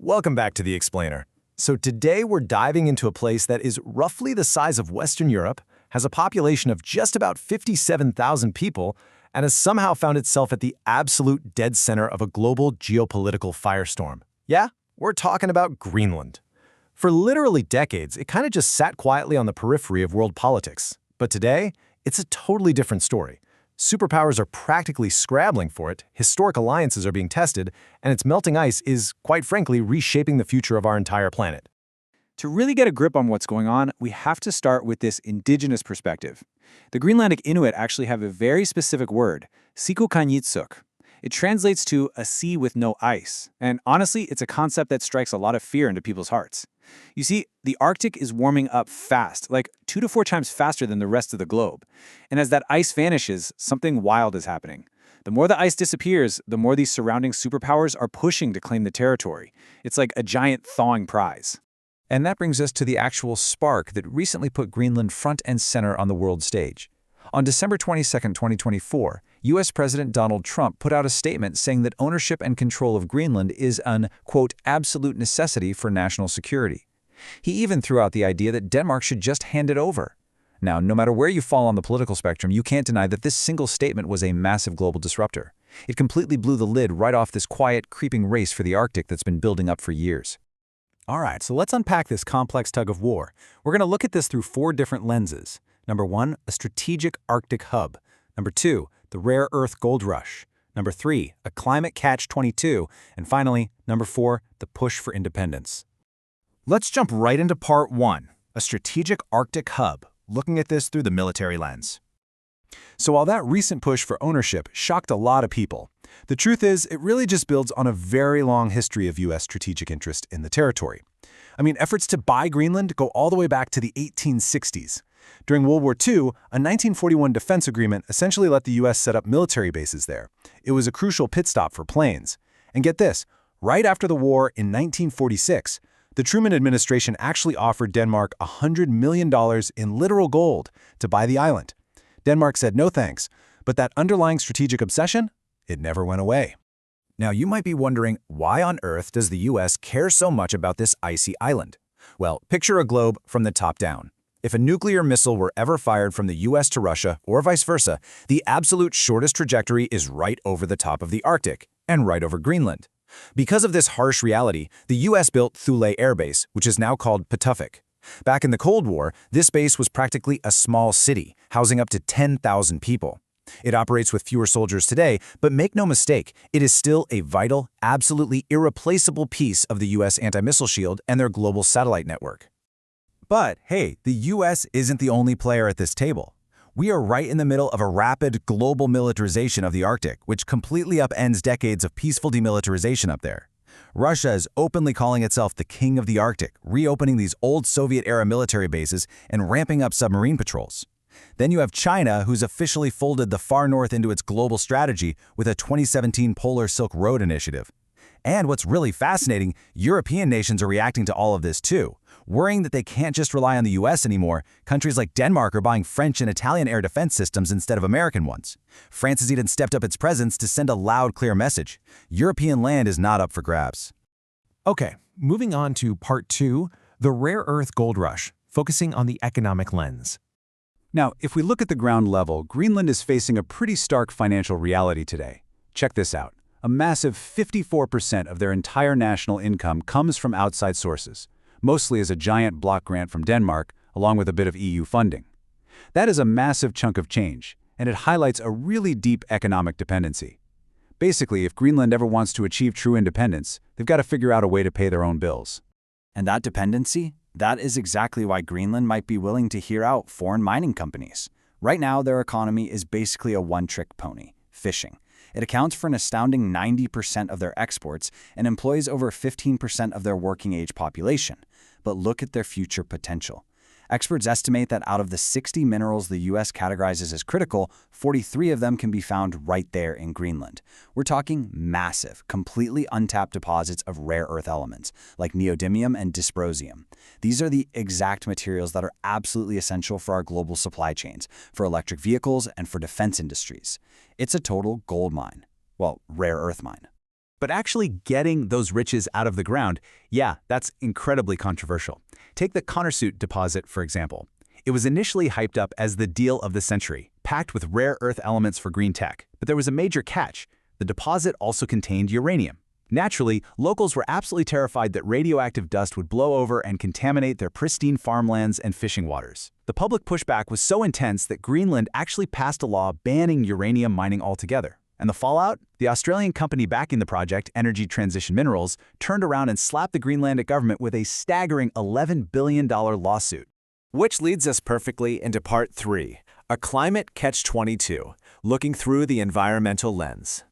Welcome back to The Explainer. So today we're diving into a place that is roughly the size of Western Europe, has a population of just about 57,000 people, and has somehow found itself at the absolute dead center of a global geopolitical firestorm. Yeah, we're talking about Greenland. For literally decades, it kind of just sat quietly on the periphery of world politics. But today, it's a totally different story. Superpowers are practically scrabbling for it, historic alliances are being tested, and its melting ice is, quite frankly, reshaping the future of our entire planet. To really get a grip on what's going on, we have to start with this indigenous perspective. The Greenlandic Inuit actually have a very specific word, sikukanyitsuk. It translates to a sea with no ice, and honestly, it's a concept that strikes a lot of fear into people's hearts. You see, the Arctic is warming up fast, like 2 to 4 times faster than the rest of the globe. And as that ice vanishes, something wild is happening. The more the ice disappears, the more these surrounding superpowers are pushing to claim the territory. It's like a giant thawing prize. And that brings us to the actual spark that recently put Greenland front and center on the world stage. On December 22, 2024, U.S. President Donald Trump put out a statement saying that ownership and control of Greenland is an, quote, absolute necessity for national security. He even threw out the idea that Denmark should just hand it over. Now, no matter where you fall on the political spectrum, you can't deny that this single statement was a massive global disruptor. It completely blew the lid right off this quiet, creeping race for the Arctic that's been building up for years. All right, so let's unpack this complex tug of war. We're going to look at this through 4 different lenses. Number 1, a strategic Arctic hub. Number 2, the rare earth gold rush. Number 3, a climate catch-22. And finally, number 4, the push for independence. Let's jump right into part 1, a strategic Arctic hub, looking at this through the military lens. So while that recent push for ownership shocked a lot of people, the truth is it really just builds on a very long history of U.S. strategic interest in the territory. I mean, efforts to buy Greenland go all the way back to the 1860s. During World War II, a 1941 defense agreement essentially let the U.S. set up military bases there. It was a crucial pit stop for planes. And get this, right after the war in 1946, the Truman administration actually offered Denmark $100 million in literal gold to buy the island. Denmark said no thanks, but that underlying strategic obsession, it never went away. Now, you might be wondering, why on earth does the U.S. care so much about this icy island? Well, picture a globe from the top down. If a nuclear missile were ever fired from the U.S. to Russia, or vice versa, the absolute shortest trajectory is right over the top of the Arctic, and right over Greenland. Because of this harsh reality, the U.S. built Thule Air Base, which is now called Patuffik. Back in the Cold War, this base was practically a small city, housing up to 10,000 people. It operates with fewer soldiers today, but make no mistake, it is still a vital, absolutely irreplaceable piece of the U.S. anti-missile shield and their global satellite network. But hey, the U.S. isn't the only player at this table. We are right in the middle of a rapid global militarization of the Arctic, which completely upends decades of peaceful demilitarization up there. Russia is openly calling itself the king of the Arctic, reopening these old Soviet-era military bases and ramping up submarine patrols. Then you have China, who's officially folded the far north into its global strategy with a 2017 Polar Silk Road initiative. And what's really fascinating, European nations are reacting to all of this too. Worrying that they can't just rely on the U.S. anymore, countries like Denmark are buying French and Italian air defense systems instead of American ones. France has even stepped up its presence to send a loud, clear message. European land is not up for grabs. Okay, moving on to part 2, the rare earth gold rush, focusing on the economic lens. Now, if we look at the ground level, Greenland is facing a pretty stark financial reality today. Check this out. A massive 54% of their entire national income comes from outside sources, mostly as a giant block grant from Denmark, along with a bit of EU funding. That is a massive chunk of change, and it highlights a really deep economic dependency. Basically, if Greenland ever wants to achieve true independence, they've got to figure out a way to pay their own bills. And that dependency? That is exactly why Greenland might be willing to hear out foreign mining companies. Right now, their economy is basically a one-trick pony, fishing. It accounts for an astounding 90% of their exports and employs over 15% of their working-age population. But look at their future potential. Experts estimate that out of the 60 minerals the U.S. categorizes as critical, 43 of them can be found right there in Greenland. We're talking massive, completely untapped deposits of rare earth elements, like neodymium and dysprosium. These are the exact materials that are absolutely essential for our global supply chains, for electric vehicles, and for defense industries. It's a total gold mine. Well, rare earth mine. But actually getting those riches out of the ground, yeah, that's incredibly controversial. Take the Connersut deposit, for example. It was initially hyped up as the deal of the century, packed with rare earth elements for green tech. But there was a major catch. The deposit also contained uranium. Naturally, locals were absolutely terrified that radioactive dust would blow over and contaminate their pristine farmlands and fishing waters. The public pushback was so intense that Greenland actually passed a law banning uranium mining altogether. And the fallout? The Australian company backing the project, Energy Transition Minerals, turned around and slapped the Greenlandic government with a staggering $11 billion lawsuit. Which leads us perfectly into Part 3, a climate catch-22, looking through the environmental lens.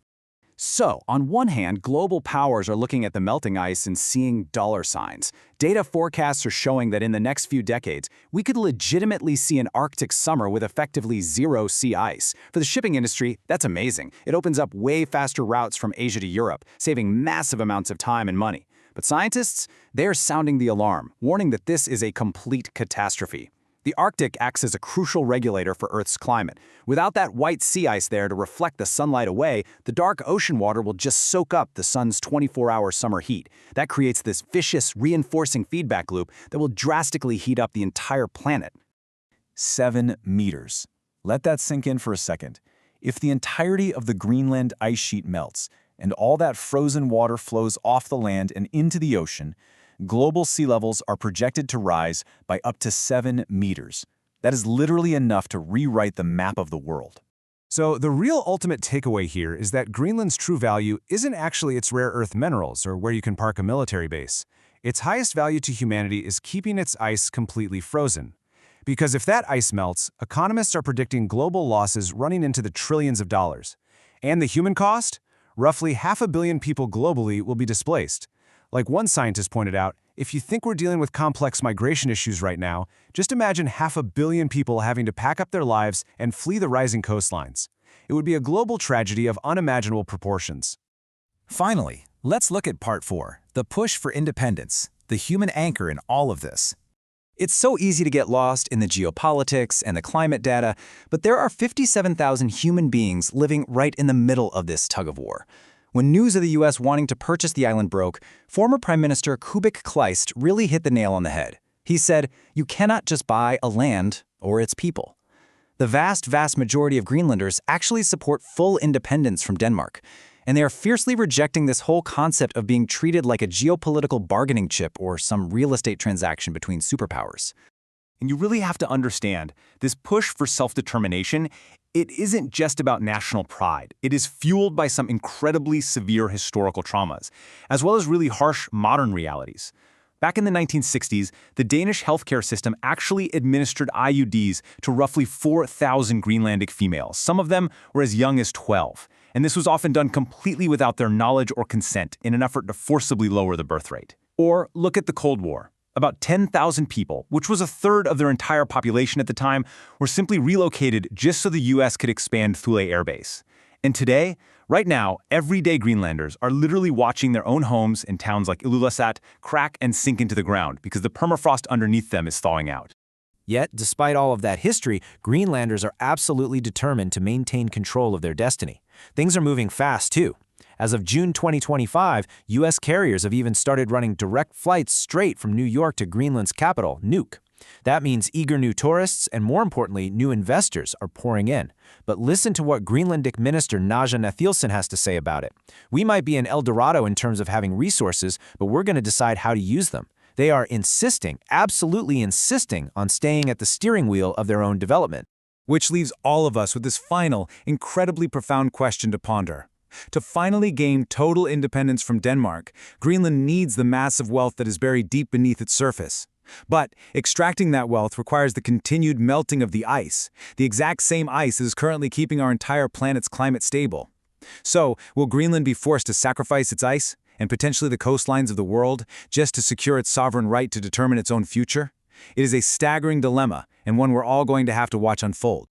So, on one hand, global powers are looking at the melting ice and seeing dollar signs. Data forecasts are showing that in the next few decades, we could legitimately see an Arctic summer with effectively zero sea ice. For the shipping industry, that's amazing. It opens up way faster routes from Asia to Europe, saving massive amounts of time and money. But scientists, they're sounding the alarm, warning that this is a complete catastrophe. The Arctic acts as a crucial regulator for Earth's climate. Without that white sea ice there to reflect the sunlight away, the dark ocean water will just soak up the sun's 24-hour summer heat. That creates this vicious, reinforcing feedback loop that will drastically heat up the entire planet. 7 meters. Let that sink in for a second. If the entirety of the Greenland ice sheet melts, and all that frozen water flows off the land and into the ocean, global sea levels are projected to rise by up to 7 meters. That is literally enough to rewrite the map of the world. So the real ultimate takeaway here is that Greenland's true value isn't actually its rare earth minerals or where you can park a military base. Its highest value to humanity is keeping its ice completely frozen. Because if that ice melts, economists are predicting global losses running into the trillions of dollars. And the human cost? Roughly 500 million people globally will be displaced. Like one scientist pointed out, if you think we're dealing with complex migration issues right now, just imagine 500 million people having to pack up their lives and flee the rising coastlines. It would be a global tragedy of unimaginable proportions. Finally, let's look at Part 4, the push for independence, the human anchor in all of this. It's so easy to get lost in the geopolitics and the climate data, but there are 57,000 human beings living right in the middle of this tug-of-war. When news of the U.S. wanting to purchase the island broke, former Prime Minister Kubik Kleist really hit the nail on the head. He said, "You cannot just buy a land or its people." The vast majority of Greenlanders actually support full independence from Denmark, and they are fiercely rejecting this whole concept of being treated like a geopolitical bargaining chip or some real estate transaction between superpowers. And you really have to understand, this push for self-determination, it isn't just about national pride. It is fueled by some incredibly severe historical traumas, as well as really harsh modern realities. Back in the 1960s, the Danish healthcare system actually administered IUDs to roughly 4,000 Greenlandic females. Some of them were as young as 12. And this was often done completely without their knowledge or consent in an effort to forcibly lower the birth rate. Or look at the Cold War. About 10,000 people, which was a third of their entire population at the time, were simply relocated just so the US could expand Thule Air Base. And today, right now, everyday Greenlanders are literally watching their own homes in towns like Ilulissat crack and sink into the ground because the permafrost underneath them is thawing out. Yet, despite all of that history, Greenlanders are absolutely determined to maintain control of their destiny. Things are moving fast, too. As of June 2025, U.S. carriers have even started running direct flights straight from New York to Greenland's capital, Nuuk. That means eager new tourists and, more importantly, new investors are pouring in. But listen to what Greenlandic Minister Naja Nathielsen has to say about it. "We might be an El Dorado in terms of having resources, but we're going to decide how to use them. They are insisting, absolutely insisting, on staying at the steering wheel of their own development." Which leaves all of us with this final, incredibly profound question to ponder. To finally gain total independence from Denmark, Greenland needs the massive wealth that is buried deep beneath its surface. But extracting that wealth requires the continued melting of the ice, the exact same ice that is currently keeping our entire planet's climate stable. So, will Greenland be forced to sacrifice its ice, and potentially the coastlines of the world, just to secure its sovereign right to determine its own future? It is a staggering dilemma, and one we're all going to have to watch unfold.